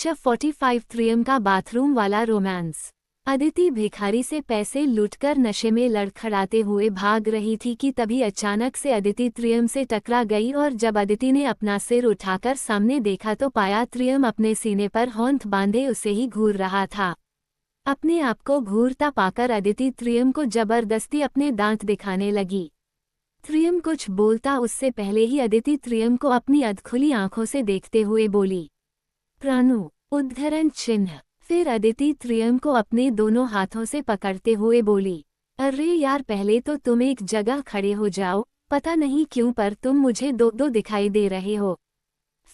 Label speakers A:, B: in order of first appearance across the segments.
A: Chapter 45 त्रियम का bathroom वाला romance. Aditi भिखारी से पैसे लूटकर नशे में लड़खड़ाते हुए भाग रही थी कि तभी अचानक से अदिति त्रियम से टकरा गई और जब अदिति ने अपना सिर उठाकर सामने देखा तो पाया त्रियम अपने सीने पर हौंठ बांधे उसे ही घूर रहा था। अपने आप को घूरता पाकर अदिति त्रियम को जबरदस्ती अपने दांत दिखाने लगी। त्रियम कुछ बोलता उससे पहले ही अदिति त्रियम को अपनी अधखुली आंखों से देखते हुए बोली, प्राणु उद्धरण चिन्ह। फिर अदिति त्रियम को अपने दोनों हाथों से पकड़ते हुए बोली, अरे यार पहले तो तुम एक जगह खड़े हो जाओ, पता नहीं क्यों पर तुम मुझे दो दो दिखाई दे रहे हो।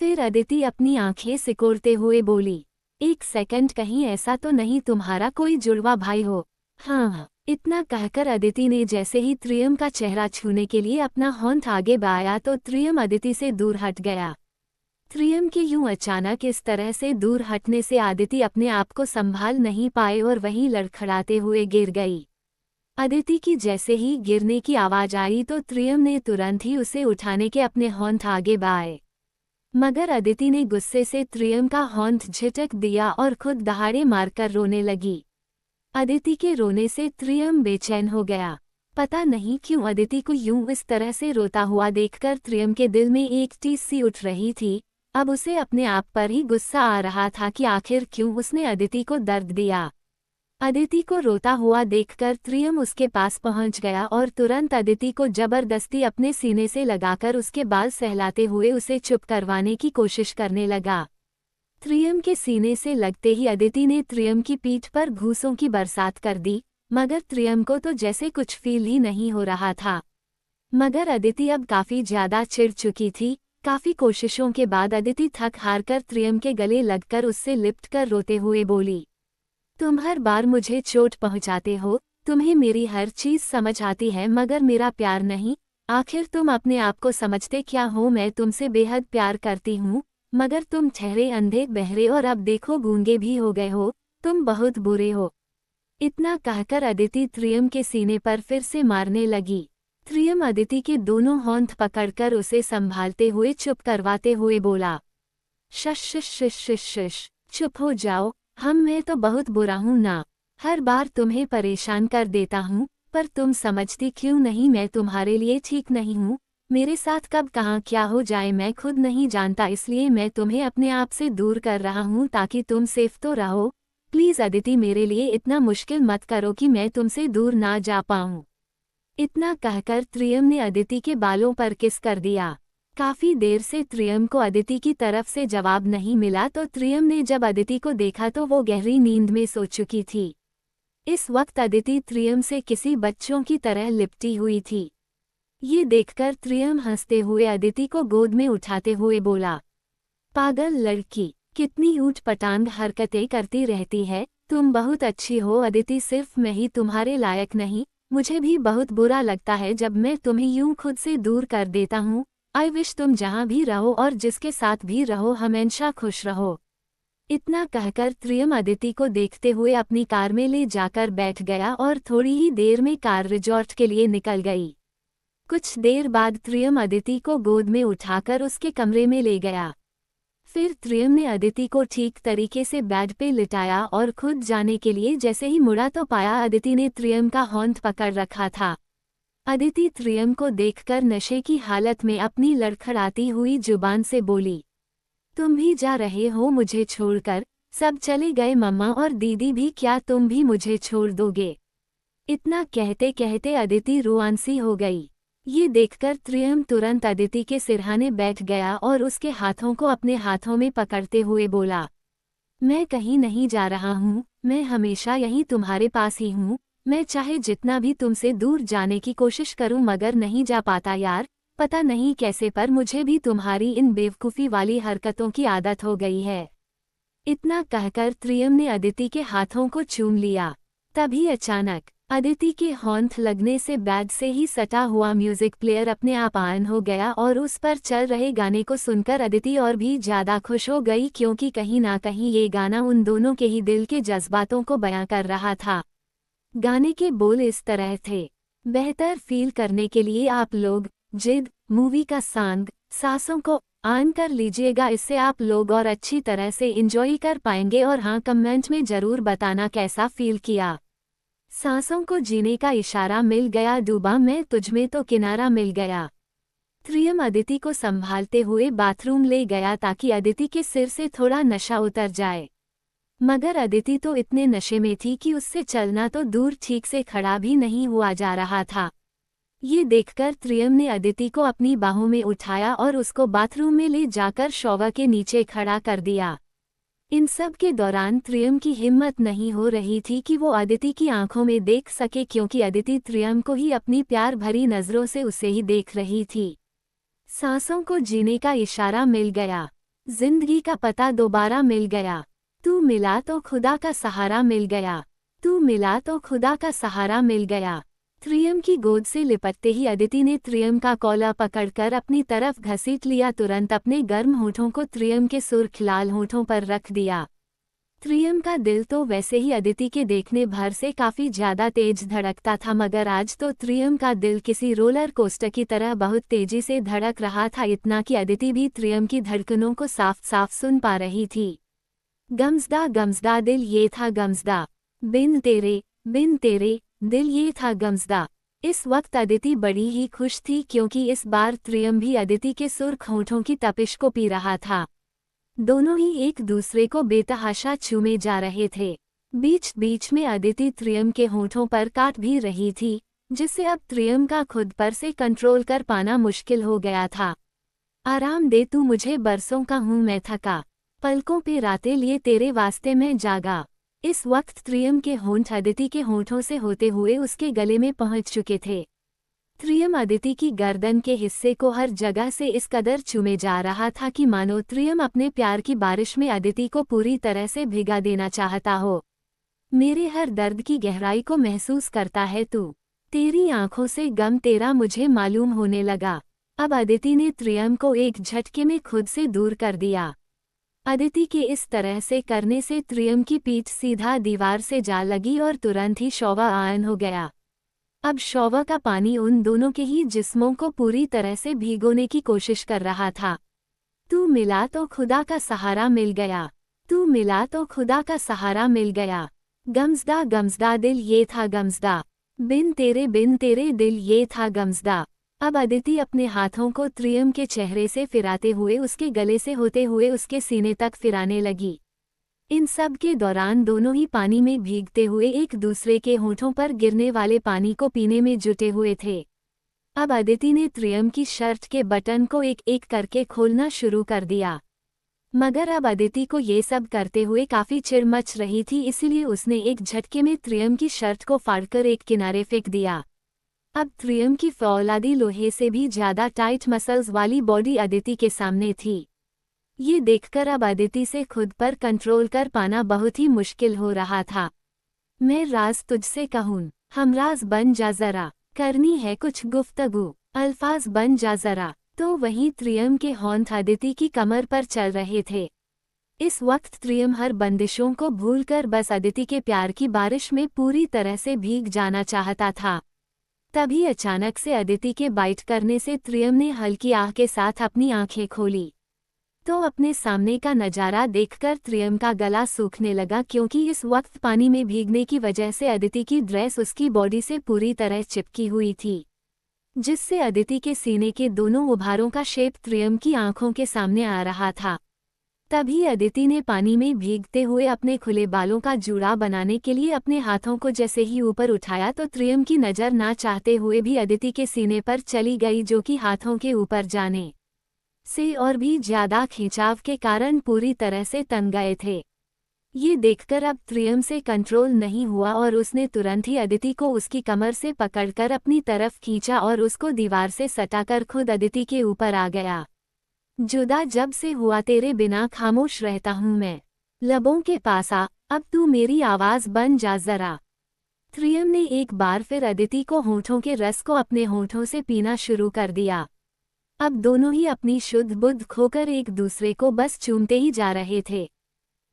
A: फिर अदिति अपनी आंखें सिकोड़ते हुए बोली, एक सेकंड कहीं ऐसा तो नहीं तुम्हारा कोई जुड़वा भाई हो। हाँ। इतना कहकर अदिति ने जैसे ही त्रियम का चेहरा छूने के लिए अपना हौंठ आगे बढ़ाया तो त्रियम अदिति से दूर हट गया। त्रियम के यूं अचानक इस तरह से दूर हटने से अदिति अपने आप को संभाल नहीं पाए और वहीं लड़खड़ाते हुए गिर गई। अदिति की जैसे ही गिरने की आवाज आई तो त्रियम ने तुरंत ही उसे उठाने के अपने हौंठ आगे बढ़ाए, मगर अदिति ने गुस्से से त्रियम का हौंठ झिटक दिया और खुद दहाड़े मारकर रोने लगी। अदिति के रोने से त्रियम बेचैन हो गया। पता नहीं क्यों अदिति को यूं इस तरह से रोता हुआ देखकर त्रियम के दिल में एक टीस सी उठ रही थी। अब उसे अपने आप पर ही गुस्सा आ रहा था कि आखिर क्यों उसने अदिति को दर्द दिया। अदिति को रोता हुआ देखकर त्रियम उसके पास पहुंच गया और तुरंत अदिति को जबरदस्ती अपने सीने से लगाकर उसके बाल सहलाते हुए उसे चुप करवाने की कोशिश करने लगा। त्रियम के सीने से लगते ही अदिति ने त्रियम की पीठ पर घूंसों की बरसात कर दी, मगर त्रियम को तो जैसे कुछ फील ही नहीं हो रहा था। मगर अदिति अब काफी ज्यादा चिढ़ चुकी थी। काफी कोशिशों के बाद अदिति थक हारकर त्रियम के गले लगकर उससे लिपट कर रोते हुए बोली, तुम हर बार मुझे चोट पहुंचाते हो, तुम्हें मेरी हर चीज समझ आती है मगर मेरा प्यार नहीं। आखिर तुम अपने आप को समझते क्या हो? मैं तुमसे बेहद प्यार करती हूँ, मगर तुम ठहरे अंधे बहरे और अब देखो गूंगे भी हो गए हो। तुम बहुत बुरे हो। इतना कहकर अदिति त्रियम के सीने पर फिर से मारने लगी। त्रियम अदिति के दोनों हौंठ पकड़कर उसे संभालते हुए चुप करवाते हुए बोला, शश शश शश शश शश, चुप हो जाओ। मैं तो बहुत बुरा हूँ ना, हर बार तुम्हें परेशान कर देता हूँ, पर तुम समझती क्यों नहीं? मैं तुम्हारे लिए ठीक नहीं हूँ। मेरे साथ कब कहाँ क्या हो जाए मैं खुद नहीं जानता, इसलिए मैं तुम्हें अपने आप से दूर कर रहा हूँ ताकि तुम सेफ तो रहो। प्लीज अदिति मेरे लिए इतना मुश्किल मत करो कि मैं तुमसे दूर ना जा पाऊँ। इतना कहकर त्रियम ने अदिति के बालों पर किस कर दिया। काफी देर से त्रियम को अदिति की तरफ से जवाब नहीं मिला तो त्रियम ने जब अदिति को देखा तो वो गहरी नींद में सो चुकी थी। इस वक्त अदिति त्रियम से किसी बच्चों की तरह लिपटी हुई थी। ये देखकर त्रियम हंसते हुए अदिति को गोद में उठाते हुए बोला, पागल लड़की, कितनी ऊट-पटांग हरकतें करती रहती है। तुम बहुत अच्छी हो अदिति, सिर्फ मैं ही तुम्हारे लायक नहीं। मुझे भी बहुत बुरा लगता है जब मैं तुम्हें यूं खुद से दूर कर देता हूँ। आई विश तुम जहाँ भी रहो और जिसके साथ भी रहो हमेशा खुश रहो। इतना कहकर त्रियम अदिति को देखते हुए अपनी कार में ले जाकर बैठ गया और थोड़ी ही देर में कार रिजॉर्ट के लिए निकल गई। कुछ देर बाद त्रियम अदिति को गोद में उठाकर उसके कमरे में ले गया। फिर त्रियम ने अदिति को ठीक तरीके से बेड पे लिटाया और खुद जाने के लिए जैसे ही मुड़ा तो पाया अदिति ने त्रियम का हौंठ पकड़ रखा था। अदिति त्रियम को देखकर नशे की हालत में अपनी लड़खड़ाती हुई जुबान से बोली, तुम भी जा रहे हो मुझे छोड़कर? सब चले गए, मम्मा और दीदी भी, क्या तुम भी मुझे छोड़ दोगे? इतना कहते कहते अदिति रुआंसी हो गई। ये देखकर त्रियम तुरंत अदिति के सिरहाने बैठ गया और उसके हाथों को अपने हाथों में पकड़ते हुए बोला, मैं कहीं नहीं जा रहा हूँ, मैं हमेशा यहीं तुम्हारे पास ही हूँ। मैं चाहे जितना भी तुमसे दूर जाने की कोशिश करूँ मगर नहीं जा पाता यार। पता नहीं कैसे पर मुझे भी तुम्हारी इन बेवकूफ़ी वाली हरकतों की आदत हो गई है। इतना कहकर त्रियम ने अदिति के हाथों को चूम लिया। तभी अचानक अदिति के हौंठ लगने से बैग से ही सटा हुआ म्यूजिक प्लेयर अपने आप ऑन हो गया और उस पर चल रहे गाने को सुनकर अदिति और भी ज्यादा खुश हो गई, क्योंकि कहीं ना कहीं ये गाना उन दोनों के ही दिल के जज्बातों को बयां कर रहा था। गाने के बोल इस तरह थे, बेहतर फील करने के लिए आप लोग जिद मूवी का सॉन्ग सांसों को ऑन कर लीजिएगा, इससे आप लोग और अच्छी तरह से एंजॉय कर पाएंगे। और हाँ, कमेंट में ज़रूर बताना कैसा फील किया। सांसों को जीने का इशारा मिल गया, डूबा मैं तुझमें तो किनारा मिल गया। त्रियम अदिति को संभालते हुए बाथरूम ले गया ताकि अदिति के सिर से थोड़ा नशा उतर जाए, मगर अदिति तो इतने नशे में थी कि उससे चलना तो दूर ठीक से खड़ा भी नहीं हुआ जा रहा था। ये देखकर त्रियम ने अदिति को अपनी बाहों में उठाया और उसको बाथरूम में ले जाकर शॉवर के नीचे खड़ा कर दिया। इन सब के दौरान त्रियम की हिम्मत नहीं हो रही थी कि वो अदिति की आंखों में देख सके, क्योंकि अदिति त्रियम को ही अपनी प्यार भरी नज़रों से उसे ही देख रही थी। सांसों को जीने का इशारा मिल गया, जिंदगी का पता दोबारा मिल गया। तू मिला तो खुदा का सहारा मिल गया, तू मिला तो खुदा का सहारा मिल गया। त्रियम की गोद से लिपटते ही अदिति ने त्रियम का कॉलर पकड़कर अपनी तरफ घसीट लिया, तुरंत अपने गर्म होठों को त्रियम के सुर्ख लाल होठों पर रख दिया। त्रियम का दिल तो वैसे ही अदिति के देखने भर से काफी ज्यादा तेज धड़कता था, मगर आज तो त्रियम का दिल किसी रोलर कोस्टर की तरह बहुत तेजी से धड़क रहा था, इतना कि अदिति भी त्रियम की धड़कनों को साफ साफ सुन पा रही थी। गमज़दा गमज़दा दिल ये था गमज़दा, बिन तेरे दिल ये था गमज़दा। इस वक्त अदिति बड़ी ही खुश थी, क्योंकि इस बार त्रियम भी अदिति के सुर्ख होठों की तपिश को पी रहा था। दोनों ही एक दूसरे को बेतहाशा छूमे जा रहे थे। बीच बीच में अदिति त्रियम के होठों पर काट भी रही थी, जिससे अब त्रियम का खुद पर से कंट्रोल कर पाना मुश्किल हो गया था। आराम दे तू मुझे, बरसों का हूँ मैं थका, पलकों पे रातें लिए तेरे वास्ते मैं जागा। इस वक्त त्रियम के होंठ अदिति के होठों से होते हुए उसके गले में पहुंच चुके थे। त्रियम अदिति की गर्दन के हिस्से को हर जगह से इस कदर चूमे जा रहा था कि मानो त्रियम अपने प्यार की बारिश में अदिति को पूरी तरह से भिगा देना चाहता हो। मेरे हर दर्द की गहराई को महसूस करता है तू, तेरी आंखों से गम तेरा मुझे मालूम होने लगा। अब अदिति ने त्रियम को एक झटके में खुद से दूर कर दिया। अदिति के इस तरह से करने से त्रियम की पीठ सीधा दीवार से जा लगी और तुरंत ही शॉवर ऑन हो गया। अब शॉवर का पानी उन दोनों के ही जिस्मों को पूरी तरह से भिगोने की कोशिश कर रहा था। तू मिला तो खुदा का सहारा मिल गया, तू मिला तो खुदा का सहारा मिल गया। गमज़दा गमज़दा दिल ये था गमज़दा, बिन तेरे दिल ये था गमज़दा। अब अदिति अपने हाथों को त्रियम के चेहरे से फिराते हुए उसके गले से होते हुए उसके सीने तक फिराने लगी। इन सब के दौरान दोनों ही पानी में भीगते हुए एक दूसरे के होठों पर गिरने वाले पानी को पीने में जुटे हुए थे। अब अदिति ने त्रियम की शर्ट के बटन को एक एक करके खोलना शुरू कर दिया, मगर अब अदिति को ये सब करते हुए काफी चिढ़ मच रही थी, इसीलिए उसने एक झटके में त्रियम की शर्ट को फाड़कर एक किनारे फेंक दिया। अब त्रियम की फौलादी लोहे से भी ज्यादा टाइट मसल्स वाली बॉडी अदिति के सामने थी। ये देखकर अब अदिति से खुद पर कंट्रोल कर पाना बहुत ही मुश्किल हो रहा था। मैं राज तुझसे कहूँ, हमराज बन जा जरा, करनी है कुछ गुफ्तगू, अल्फाज बन जा जरा। तो वहीं त्रियम के होंठ अदिति की कमर पर चल रहे थे। इस वक्त त्रियम हर बंदिशों को भूलकर बस अदिति के प्यार की बारिश में पूरी तरह से भीग जाना चाहता था। तभी अचानक से अदिति के बाइट करने से त्रियम ने हल्की आह के साथ अपनी आंखें खोली, तो अपने सामने का नज़ारा देखकर त्रियम का गला सूखने लगा, क्योंकि इस वक्त पानी में भीगने की वजह से अदिति की ड्रेस उसकी बॉडी से पूरी तरह चिपकी हुई थी, जिससे अदिति के सीने के दोनों उभारों का शेप त्रियम की आंखों के सामने आ रहा था। तभी अदिति ने पानी में भीगते हुए अपने खुले बालों का जूड़ा बनाने के लिए अपने हाथों को जैसे ही ऊपर उठाया तो त्रियम की नज़र ना चाहते हुए भी अदिति के सीने पर चली गई, जो कि हाथों के ऊपर जाने से और भी ज्यादा खिंचाव के कारण पूरी तरह से तन गए थे। ये देखकर अब त्रियम से कंट्रोल नहीं हुआ और उसने तुरंत ही अदिति को उसकी कमर से पकड़कर अपनी तरफ खींचा और उसको दीवार से सटाकर खुद अदिति के ऊपर आ गया। जुदा जब से हुआ तेरे बिना खामोश रहता हूँ मैं, लबों के पास आ, अब तू मेरी आवाज बन जा जरा। त्रियम ने एक बार फिर अदिति को होठों के रस को अपने होठों से पीना शुरू कर दिया। अब दोनों ही अपनी शुद्ध बुद्ध खोकर एक दूसरे को बस चूमते ही जा रहे थे।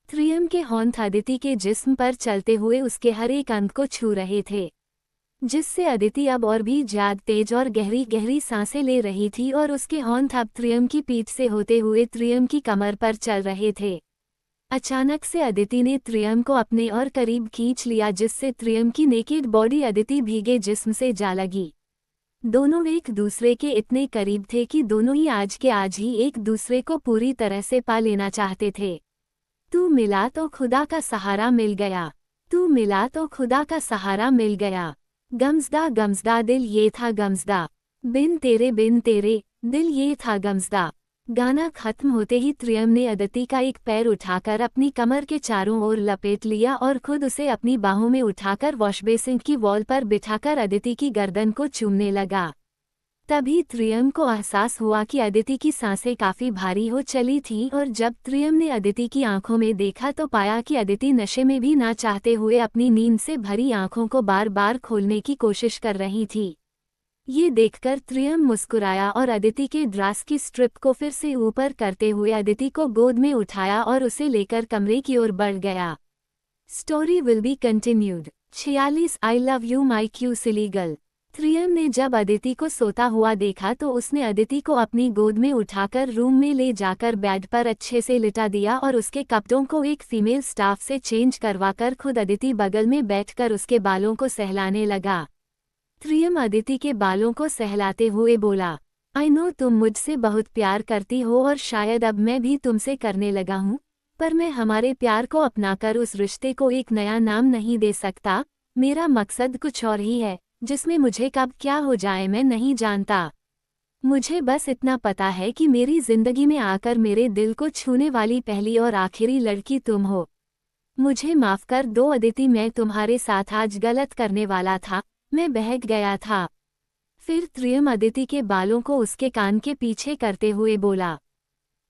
A: त्रियम के होंठ अदिति के जिस्म पर चलते हुए उसके हर एक अंग को छू रहे थे। जिससे अदिति अब और भी ज्यादा तेज और गहरी गहरी सांसें ले रही थी और उसके हॉर्न अब त्रियम की पीठ से होते हुए त्रियम की कमर पर चल रहे थे। अचानक से अदिति ने त्रियम को अपने और करीब खींच लिया, जिससे त्रियम की नेकेड बॉडी अदिति भीगे जिस्म से जा लगी। दोनों एक दूसरे के इतने करीब थे कि दोनों ही आज के आज ही एक दूसरे को पूरी तरह से पा लेना चाहते थे। तू मिला तो खुदा का सहारा मिल गया, तू मिला तो खुदा का सहारा मिल गया। गमज़दा गमज़दा दिल ये था गमज़दा, बिन तेरे दिल ये था गमज़दा। गाना खत्म होते ही त्रियम ने अदिति का एक पैर उठाकर अपनी कमर के चारों ओर लपेट लिया और खुद उसे अपनी बाहों में उठाकर वॉशबेसिन की वॉल पर बिठाकर अदिति की गर्दन को चूमने लगा। तभी त्रियम को एहसास हुआ कि अदिति की सांसें काफी भारी हो चली थीं और जब त्रियम ने अदिति की आंखों में देखा तो पाया कि अदिति नशे में भी ना चाहते हुए अपनी नींद से भरी आंखों को बार बार खोलने की कोशिश कर रही थी। ये देखकर त्रियम मुस्कुराया और अदिति के ड्रेस की स्ट्रिप को फिर से ऊपर करते हुए अदिति को गोद में उठाया और उसे लेकर कमरे की ओर बढ़ गया। Story will be continued. 46 I love you my cute silly girl. Triyam ने जब अदिति को सोता हुआ देखा तो उसने अदिति को अपनी गोद में उठाकर रूम में ले जाकर बेड पर अच्छे से लिटा दिया और उसके कपड़ों को एक फीमेल स्टाफ से चेंज करवाकर खुद अदिति बगल में बैठकर उसके बालों को सहलाने लगा। त्रियम अदिति के बालों को सहलाते हुए बोला, आई नो तुम मुझसे बहुत प्यार करती हो और शायद अब मैं भी तुमसे करने लगा हूँ, पर मैं हमारे प्यार को अपनाकर उस रिश्ते को एक नया नाम नहीं दे सकता। मेरा मकसद कुछ और ही है, जिसमें मुझे कब क्या हो जाए मैं नहीं जानता। मुझे बस इतना पता है कि मेरी जिंदगी में आकर मेरे दिल को छूने वाली पहली और आखिरी लड़की तुम हो। मुझे माफ कर दो अदिति, मैं तुम्हारे साथ आज गलत करने वाला था, मैं बहक गया था। फिर त्रियम अदिति के बालों को उसके कान के पीछे करते हुए बोला,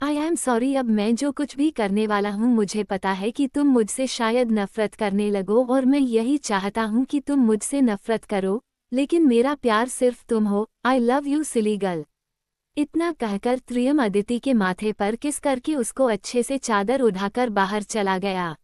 A: आई एम सॉरी, अब मैं जो कुछ भी करने वाला हूँ मुझे पता है कि तुम मुझसे शायद नफरत करने लगो और मैं यही चाहता हूँ कि तुम मुझसे नफरत करो, लेकिन मेरा प्यार सिर्फ तुम हो। आई लव यू सिली गर्ल। इतना कहकर त्रियम अदिति के माथे पर किस करके उसको अच्छे से चादर उठाकर बाहर चला गया।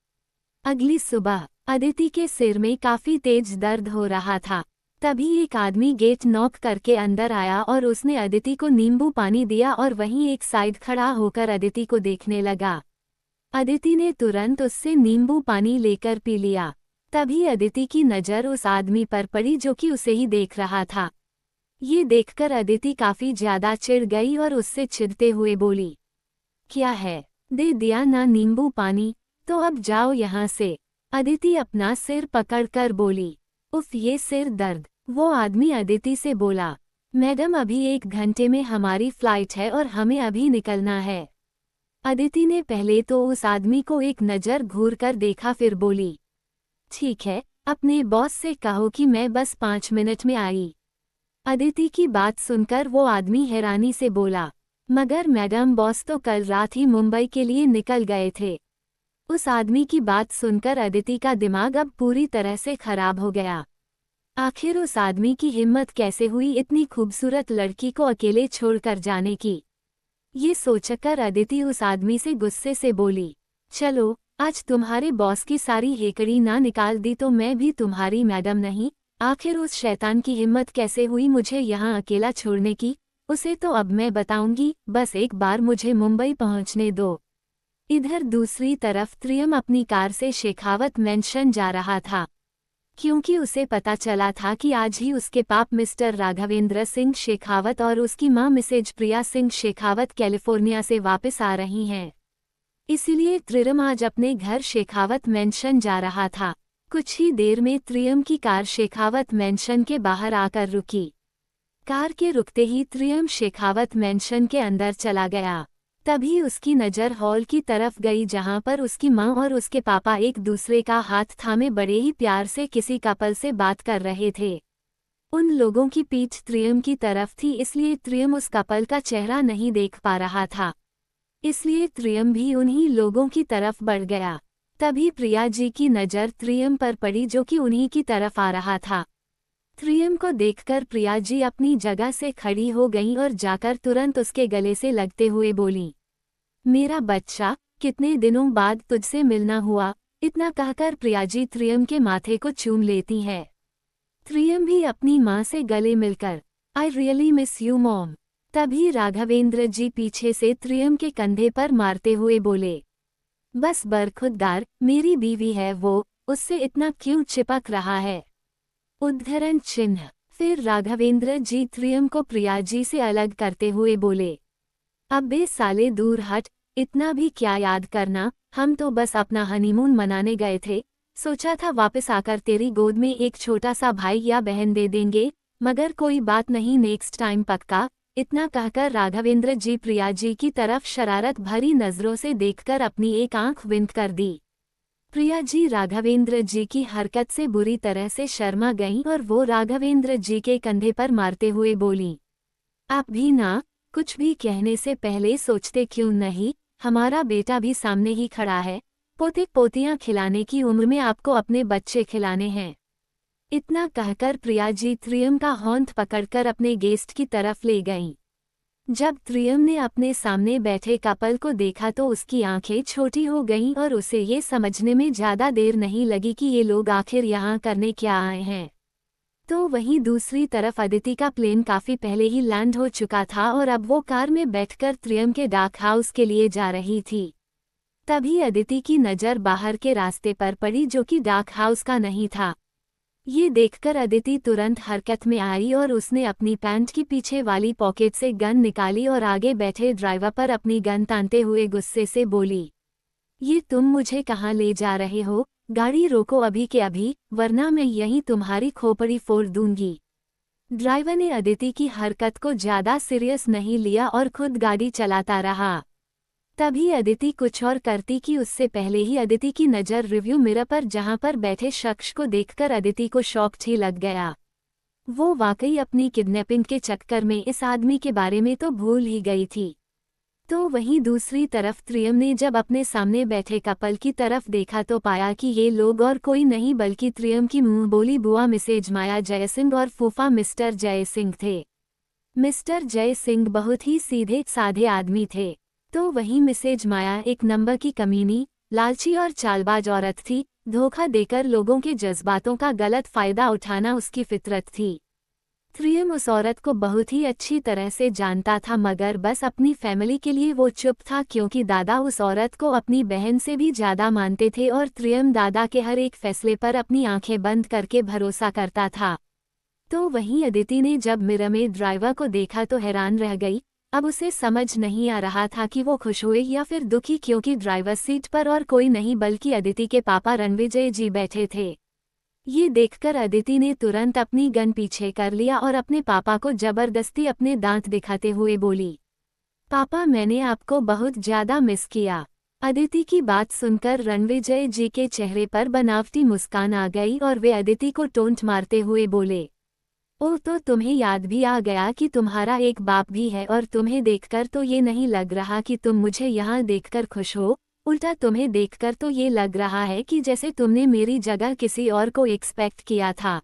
A: अगली सुबह अदिति के सिर में काफी तेज दर्द हो रहा था। तभी एक आदमी गेट नॉक करके अंदर आया और उसने अदिति को नींबू पानी दिया और वहीं एक साइड खड़ा होकर अदिति को देखने लगा। अदिति ने तुरंत उससे नींबू पानी लेकर पी लिया। तभी अदिति की नज़र उस आदमी पर पड़ी जो कि उसे ही देख रहा था। ये देखकर अदिति काफी ज्यादा चिढ़ गई और उससे चिढ़ते हुए बोली, क्या है, दे दिया ना नींबू पानी, तो अब जाओ यहाँ से। अदिति अपना सिर पकड़कर बोली, उफ ये सिर दर्द। वो आदमी अदिति से बोला, मैडम अभी 1 घंटे में हमारी फ्लाइट है और हमें अभी निकलना है। अदिति ने पहले तो उस आदमी को एक नज़र घूरकर देखा, फिर बोली, ठीक है, अपने बॉस से कहो कि मैं बस 5 मिनट में आई। अदिति की बात सुनकर वो आदमी हैरानी से बोला, मगर मैडम बॉस तो कल रात ही मुंबई के लिए निकल गए थे। उस आदमी की बात सुनकर अदिति का दिमाग अब पूरी तरह से खराब हो गया। आखिर उस आदमी की हिम्मत कैसे हुई इतनी खूबसूरत लड़की को अकेले छोड़कर जाने की। ये सोचकर अदिति उस आदमी से गुस्से से बोली, चलो आज तुम्हारे बॉस की सारी हेकड़ी ना निकाल दी तो मैं भी तुम्हारी मैडम नहीं। आखिर उस शैतान की हिम्मत कैसे हुई मुझे यहाँ अकेला छोड़ने की, उसे तो अब मैं बताऊंगी, बस एक बार मुझे मुंबई पहुँचने दो। इधर दूसरी तरफ त्रियम अपनी कार से शेखावत मेंशन जा रहा था, क्योंकि उसे पता चला था कि आज ही उसके पाप मिस्टर राघवेंद्र सिंह शेखावत और उसकी मां मिसेज प्रिया सिंह शेखावत कैलिफोर्निया से वापस आ रही हैं। इसलिए त्रियम आज अपने घर शेखावत मेंशन जा रहा था। कुछ ही देर में त्रियम की कार शेखावत मेंशन के बाहर आकर रुकी। कार के रुकते ही त्रियम शेखावत मेंशन के अंदर चला गया। तभी उसकी नज़र हॉल की तरफ गई जहां पर उसकी मां और उसके पापा एक दूसरे का हाथ थामे बड़े ही प्यार से किसी कपल से बात कर रहे थे। उन लोगों की पीठ त्रियम की तरफ थी, इसलिए त्रियम उस कपल का चेहरा नहीं देख पा रहा था। इसलिए त्रियम भी उन्हीं लोगों की तरफ बढ़ गया। तभी प्रिया जी की नज़र त्रियम पर पड़ी जो कि उन्हीं की तरफ आ रहा था। त्रियम को देखकर प्रिया जी अपनी जगह से खड़ी हो गईं और जाकर तुरंत उसके गले से लगते हुए बोली, मेरा बच्चा, कितने दिनों बाद तुझसे मिलना हुआ। इतना कहकर प्रिया जी त्रियम के माथे को चूम लेती हैं। त्रियम भी अपनी माँ से गले मिलकर I really miss you mom. तभी राघवेंद्र जी पीछे से त्रियम के कंधे पर मारते हुए बोले, बस बरखुरदार, मेरी बीवी है वो, उससे इतना क्यों चिपक रहा है। उद्धरण चिन्ह। फिर राघवेंद्र जी त्रियम को प्रिया जी से अलग करते हुए बोले, अबे साले दूर हट, इतना भी क्या याद करना, हम तो बस अपना हनीमून मनाने गए थे, सोचा था वापस आकर तेरी गोद में एक छोटा सा भाई या बहन दे देंगे, मगर कोई बात नहीं, नेक्स्ट टाइम पक्का। इतना कहकर राघवेंद्र जी प्रिया जी की तरफ शरारत भरी नजरों से देखकर अपनी एक आंख विंद कर दी। प्रिया जी राघवेंद्र जी की हरकत से बुरी तरह से शर्मा गईं और वो राघवेंद्र जी के कंधे पर मारते हुए बोली, आप भी ना, कुछ भी कहने से पहले सोचते क्यों नहीं, हमारा बेटा भी सामने ही खड़ा है, पोते पोतियां खिलाने की उम्र में आपको अपने बच्चे खिलाने हैं। इतना कहकर प्रिया जी त्रियम का होंठ पकड़कर अपने गेस्ट की तरफ ले गईं। जब त्रियम ने अपने सामने बैठे कपल को देखा तो उसकी आंखें छोटी हो गईं और उसे ये समझने में ज़्यादा देर नहीं लगी कि ये लोग आखिर यहाँ करने क्या आए हैं। तो वहीं दूसरी तरफ अदिति का प्लेन काफ़ी पहले ही लैंड हो चुका था और अब वो कार में बैठकर त्रियम के डाक हाउस के लिए जा रही थी। तभी अदिति की नज़र बाहर के रास्ते पर पड़ी जो कि डाक हाउस का नहीं था। ये देखकर अदिति तुरंत हरकत में आई और उसने अपनी पैंट की पीछे वाली पॉकेट से गन निकाली और आगे बैठे ड्राइवर पर अपनी गन तानते हुए गुस्से से बोली, ये तुम मुझे कहाँ ले जा रहे हो, गाड़ी रोको अभी के अभी, वरना मैं यहीं तुम्हारी खोपड़ी फोड़ दूंगी। ड्राइवर ने अदिति की हरकत को ज़्यादा सीरियस नहीं लिया और खुद गाड़ी चलाता रहा। तभी अदिति कुछ और करती कि उससे पहले ही अदिति की नज़र रिव्यू मिरर पर जहां पर बैठे शख्स को देखकर अदिति को शॉक ही लग गया। वो वाकई अपनी किडनैपिंग के चक्कर में इस आदमी के बारे में तो भूल ही गई थी। तो वहीं दूसरी तरफ त्रियम ने जब अपने सामने बैठे कपल की तरफ देखा तो पाया कि ये लोग और कोई नहीं बल्कि त्रियम की मुंह बोली बुआ मिसेज माया जयसिंह और फूफा मिस्टर जयसिंह थे। मिस्टर जयसिंह बहुत ही सीधे साधे आदमी थे, तो वहीं मिसेज माया एक नंबर की कमीनी, लालची और चालबाज औरत थी। धोखा देकर लोगों के जज्बातों का गलत फायदा उठाना उसकी फितरत थी। त्रियम उस औरत को बहुत ही अच्छी तरह से जानता था, मगर बस अपनी फैमिली के लिए वो चुप था क्योंकि दादा उस औरत को अपनी बहन से भी ज़्यादा मानते थे और त्रियम दादा के हर एक फैसले पर अपनी आंखें बंद करके भरोसा करता था। तो वहीं अदिति ने जब मिरर में ड्राइवर को देखा तो हैरान रह गई। अब उसे समझ नहीं आ रहा था कि वो खुश हुए या फिर दुखी, क्योंकि ड्राइवर सीट पर और कोई नहीं बल्कि अदिति के पापा रणविजय जी बैठे थे। ये देखकर अदिति ने तुरंत अपनी गन पीछे कर लिया और अपने पापा को जबरदस्ती अपने दांत दिखाते हुए बोली, पापा मैंने आपको बहुत ज़्यादा मिस किया। अदिति की बात सुनकर रणविजय जी के चेहरे पर बनावटी मुस्कान आ गई और वे अदिति को टोंट मारते हुए बोले, ओह तो तुम्हें याद भी आ गया कि तुम्हारा एक बाप भी है, और तुम्हें देखकर तो ये नहीं लग रहा कि तुम मुझे यहाँ देखकर खुश हो, उल्टा तुम्हें देखकर तो ये लग रहा है कि जैसे तुमने मेरी जगह किसी और को एक्सपेक्ट किया था।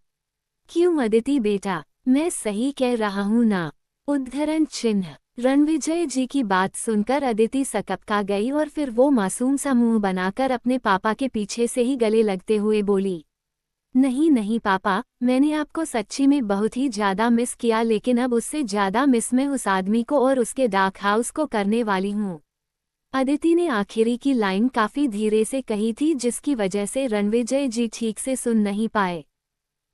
A: क्यों अदिति बेटा, मैं सही कह रहा हूँ ना। उद्धरण चिन्ह। रणविजय जी की बात सुनकर अदिति सकपका गई और फिर वो मासूम सा मुंह बनाकर अपने पापा के पीछे से ही गले लगते हुए बोली, नहीं नहीं पापा, मैंने आपको सच्ची में बहुत ही ज़्यादा मिस किया, लेकिन अब उससे ज़्यादा मिस मैं उस आदमी को और उसके डाक हाउस को करने वाली हूँ। अदिति ने आखिरी की लाइन काफ़ी धीरे से कही थी जिसकी वजह से रणविजय जी ठीक से सुन नहीं पाए।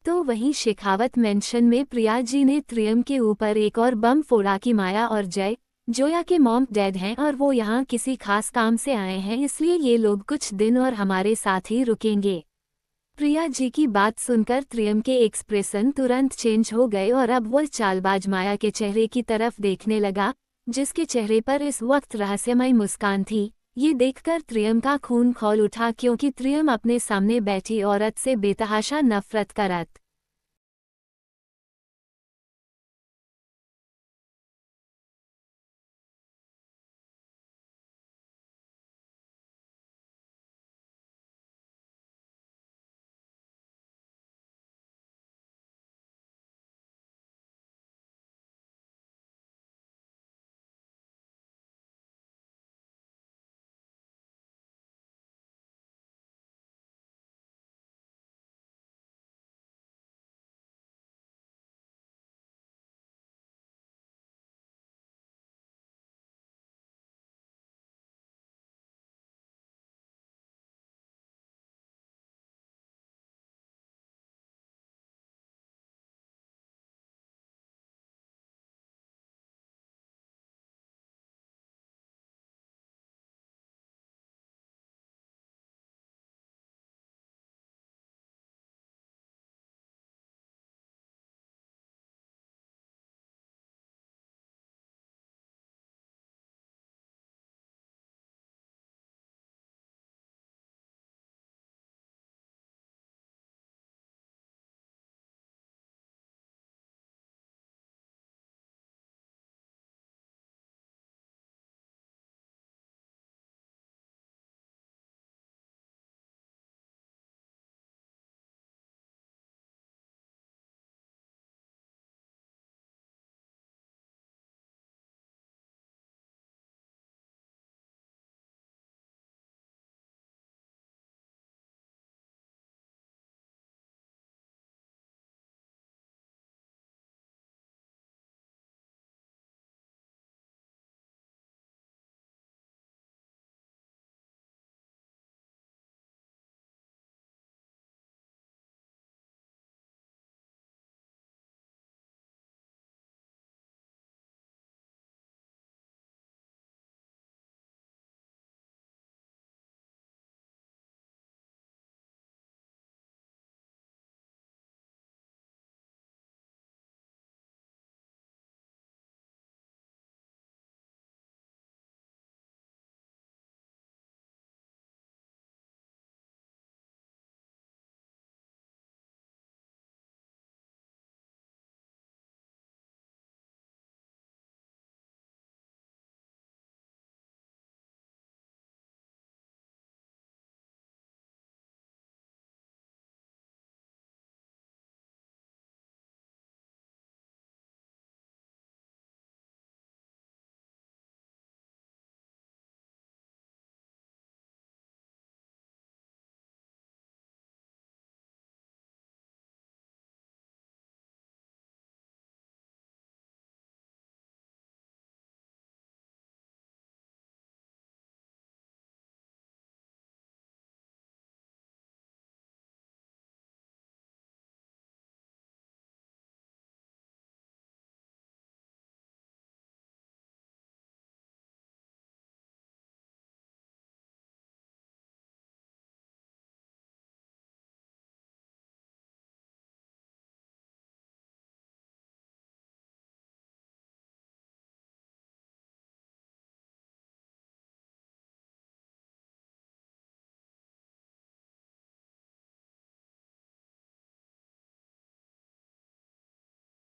A: तो वहीं शेखावत मेंशन में प्रिया जी ने त्रियम के ऊपर एक और बम फोड़ा कि माया और जोया के मॉम डैड हैं और वो यहाँ किसी खास काम से आए हैं, इसलिए ये लोग कुछ दिन और हमारे साथ ही रुकेंगे। प्रिया जी की बात सुनकर त्रियम के एक्सप्रेशन तुरंत चेंज हो गए और अब वो चालबाज माया के चेहरे की तरफ देखने लगा, जिसके चेहरे पर इस वक्त रहस्यमय मुस्कान थी। ये देखकर त्रियम का खून खौल उठा क्योंकि त्रियम अपने सामने बैठी औरत से बेतहाशा नफरत करत